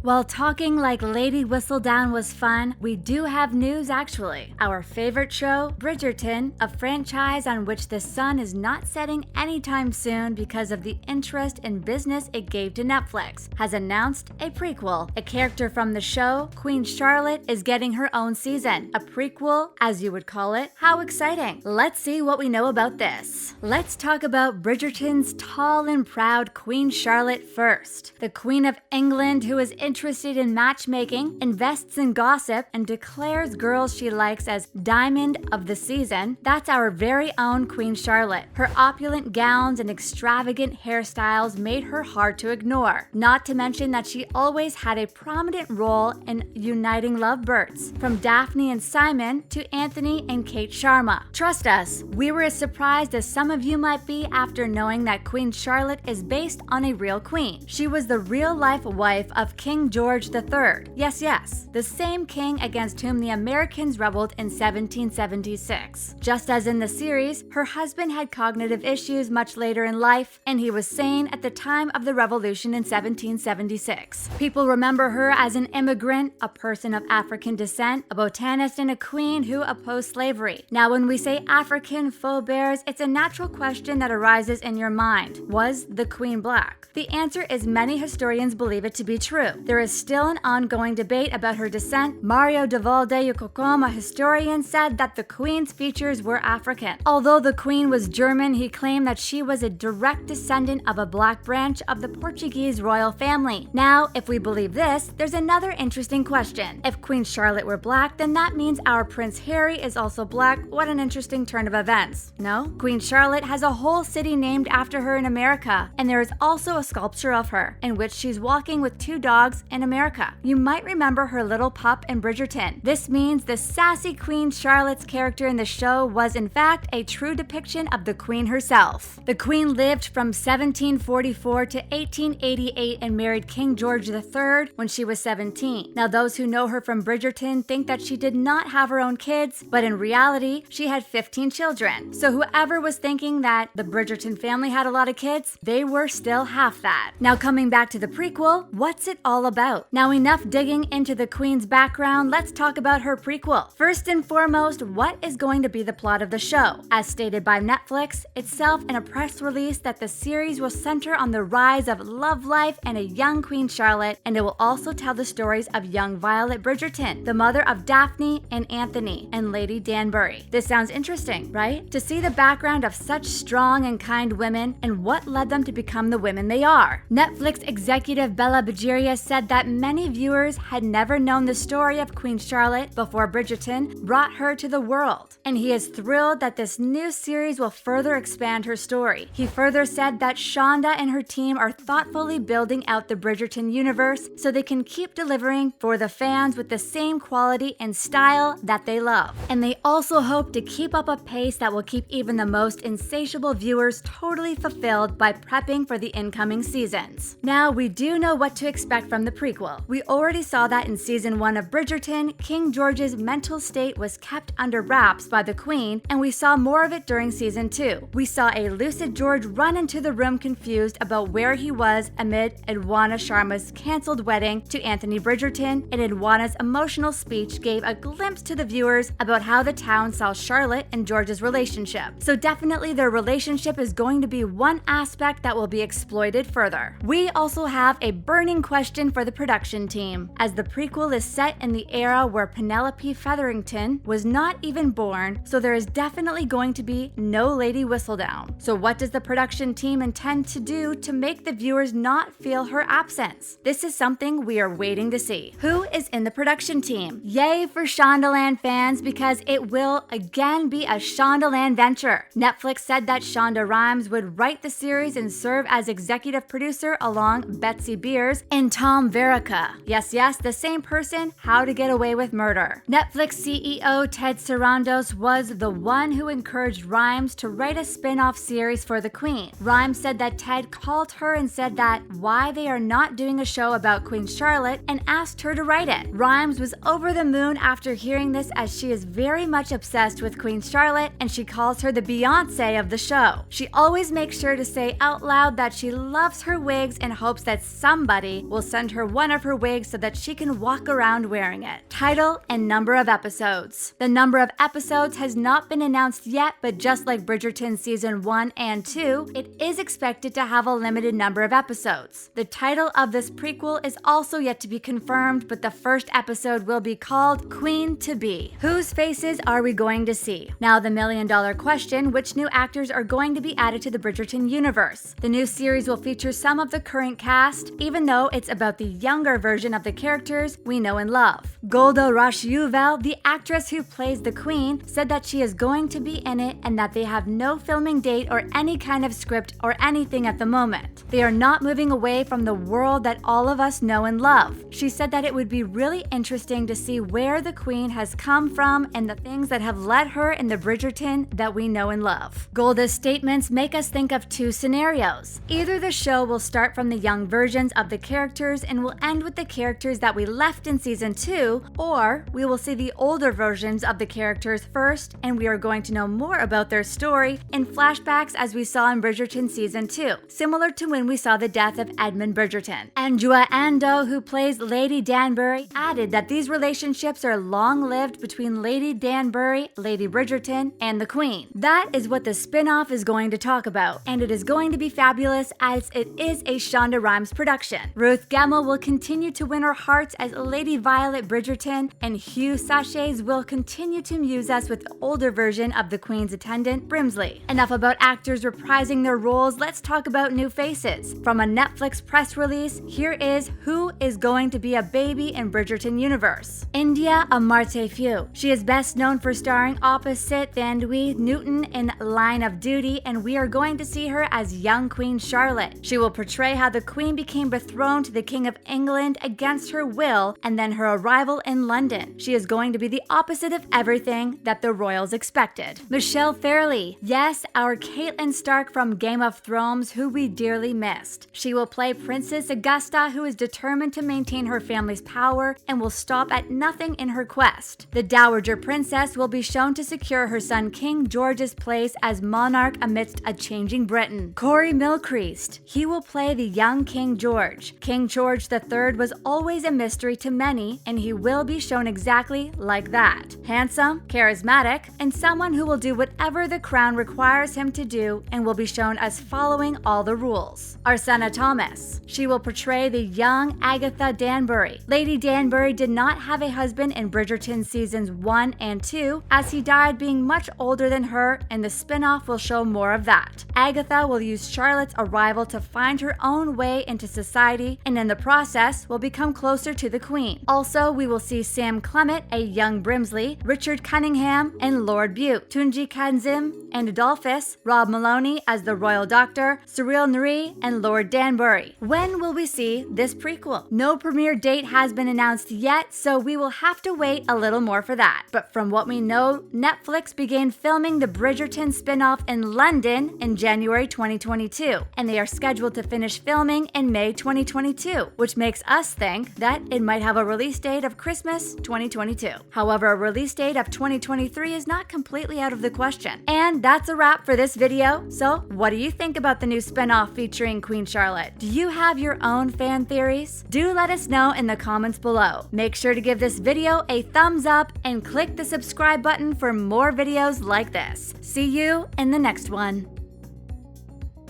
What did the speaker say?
While talking like Lady Whistledown was fun, we do have news actually. Our favorite show, Bridgerton, a franchise on which the sun is not setting anytime soon because of the interest in business it gave to Netflix, has announced a prequel. A character from the show, Queen Charlotte, is getting her own season. A prequel, as you would call it. How exciting! Let's see what we know about this. Let's talk about Bridgerton's tall and proud Queen Charlotte first. The Queen of England, who is interested in matchmaking, invests in gossip, and declares girls she likes as Diamond of the Season. That's our very own Queen Charlotte. Her opulent gowns and extravagant hairstyles made her hard to ignore. Not to mention that she always had a prominent role in uniting lovebirds, from Daphne and Simon to Anthony and Kate Sharma. Trust us, we were as surprised as some of you might be after knowing that Queen Charlotte is based on a real queen. She was the real-life wife of King George III. Yes, the same king against whom the Americans rebelled in 1776. Just as in the series, her husband had cognitive issues much later in life, and he was sane at the time of the revolution in 1776. People remember her as an immigrant, a person of African descent, a botanist, and a queen who opposed slavery. Now, when we say African forebears, it's a natural question that arises in your mind. Was the queen black? The answer is many historians believe it to be true. There is still an ongoing debate about her descent. Mario de Valde-Ucocom, a historian, said that the queen's features were African. Although the queen was German, he claimed that she was a direct descendant of a black branch of the Portuguese royal family. Now, if we believe this, there's another interesting question. If Queen Charlotte were black, then that means our Prince Harry is also black. What an interesting turn of events, no? Queen Charlotte has a whole city named after her in America, and there is also a sculpture of her, in which she's walking with two dogs in America. You might remember her little pup in Bridgerton. This means the sassy Queen Charlotte's character in the show was in fact a true depiction of the queen herself. The queen lived from 1744 to 1888 and married King George III when she was 17. Now, those who know her from Bridgerton think that she did not have her own kids, but in reality, she had 15 children. So whoever was thinking that the Bridgerton family had a lot of kids, they were still half that. Now, coming back to the prequel, what's it all about? Now, enough digging into the queen's background, let's talk about her prequel. First and foremost, what is going to be the plot of the show? As stated by Netflix itself in a press release, that the series will center on the rise of love life and a young Queen Charlotte, and it will also tell the stories of young Violet Bridgerton, the mother of Daphne and Anthony, and Lady Danbury. This sounds interesting, right? To see the background of such strong and kind women and what led them to become the women they are. Netflix executive Bella Bajaria said that many viewers had never known the story of Queen Charlotte before Bridgerton brought her to the world, and he is thrilled that this new series will further expand her story. He further said that Shonda and her team are thoughtfully building out the Bridgerton universe so they can keep delivering for the fans with the same quality and style that they love. And they also hope to keep up a pace that will keep even the most insatiable viewers totally fulfilled by prepping for the incoming seasons. Now, we do know what to expect from the prequel. We already saw that in season 1 of Bridgerton, King George's mental state was kept under wraps by the Queen, and we saw more of it during season 2. We saw a lucid George run into the room confused about where he was amid Edwina Sharma's cancelled wedding to Anthony Bridgerton, and Edwina's emotional speech gave a glimpse to the viewers about how the town saw Charlotte and George's relationship. So definitely their relationship is going to be one aspect that will be exploited further. We also have a burning question for the production team, as the prequel is set in the era where Penelope Featherington was not even born, so there is definitely going to be no Lady Whistledown. So what does the production team intend to do to make the viewers not feel her absence? This is something we are waiting to see. Who is in the production team? Yay for Shondaland fans, because it will again be a Shondaland venture. Netflix said that Shonda Rhimes would write the series and serve as executive producer along Betsy Beers and Tom Verica. Yes, the same person, How to Get Away with Murder. Netflix CEO Ted Sarandos was the one who encouraged Rhimes to write a spin-off series for the Queen. Rhimes said that Ted called her and said that why they are not doing a show about Queen Charlotte and asked her to write it. Rhimes was over the moon after hearing this, as she is very much obsessed with Queen Charlotte and she calls her the Beyoncé of the show. She always makes sure to say out loud that she loves her wigs and hopes that somebody will send send her one of her wigs so that she can walk around wearing it. Title and number of episodes. The number of episodes has not been announced yet, but just like Bridgerton Season 1 and 2, it is expected to have a limited number of episodes. The title of this prequel is also yet to be confirmed, but the first episode will be called Queen to Be. Whose faces are we going to see? Now the million-dollar question, which new actors are going to be added to the Bridgerton universe? The new series will feature some of the current cast, even though it's about the younger version of the characters we know and love. Golda Rosheuvel, the actress who plays the Queen, said that she is going to be in it and that they have no filming date or any kind of script or anything at the moment. They are not moving away from the world that all of us know and love. She said that it would be really interesting to see where the Queen has come from and the things that have led her in the Bridgerton that we know and love. Golda's statements make us think of two scenarios. Either the show will start from the young versions of the characters and will end with the characters that we left in season 2, or we will see the older versions of the characters first and we are going to know more about their story in flashbacks as we saw in Bridgerton season 2, similar to when we saw the death of Edmund Bridgerton. Andrea Ando, who plays Lady Danbury, added that these relationships are long-lived between Lady Danbury, Lady Bridgerton, and the Queen. That is what the spin-off is going to talk about, and it is going to be fabulous as it is a Shonda Rhimes production. Ruth Gemmell will continue to win our hearts as Lady Violet Bridgerton, and Hugh Sachets will continue to amuse us with the older version of the Queen's attendant, Brimsley. Enough about actors reprising their roles, let's talk about new faces. From a Netflix press release, here is who is going to be a baby in Bridgerton universe. India Amartey Few. She is best known for starring opposite Thandwi Newton in Line of Duty, and we are going to see her as young Queen Charlotte. She will portray how the Queen became betrothed to the King of England against her will and then her arrival in London. She is going to be the opposite of everything that the royals expected. Michelle Fairley. Yes, our Catelyn Stark from Game of Thrones, who we dearly missed. She will play Princess Augusta, who is determined to maintain her family's power and will stop at nothing in her quest. The Dowager Princess will be shown to secure her son King George's place as monarch amidst a changing Britain. Corey Milcreast. He will play the young King George. King George III was always a mystery to many, and he will be shown exactly like that. Handsome, charismatic, and someone who will do whatever the crown requires him to do and will be shown as following all the rules. Arsena Thomas. She will portray the young Agatha Danbury. Lady Danbury did not have a husband in Bridgerton seasons 1 and 2, as he died being much older than her, and the spin-off will show more of that. Agatha will use Charlotte's arrival to find her own way into society, and in the process will become closer to the Queen. Also, we will see Sam Clement, a young Brimsley, Richard Cunningham, and Lord Bute, Tunji Kanzim and Adolphus, Rob Maloney as the Royal Doctor, Cyril Nuri, and Lord Danbury. When will we see this prequel? No premiere date has been announced yet, so we will have to wait a little more for that. But from what we know, Netflix began filming the Bridgerton spin-off in London in January 2022, and they are scheduled to finish filming in May 2022, which makes us think that it might have a release date of Christmas 2022. However, a release date of 2023 is not completely out of the question. And that's a wrap for this video. So what do you think about the new spin-off featuring Queen Charlotte? Do you have your own fan theories? Do let us know in the comments below. Make sure to give this video a thumbs up and click the subscribe button for more videos like this. See you in the next one.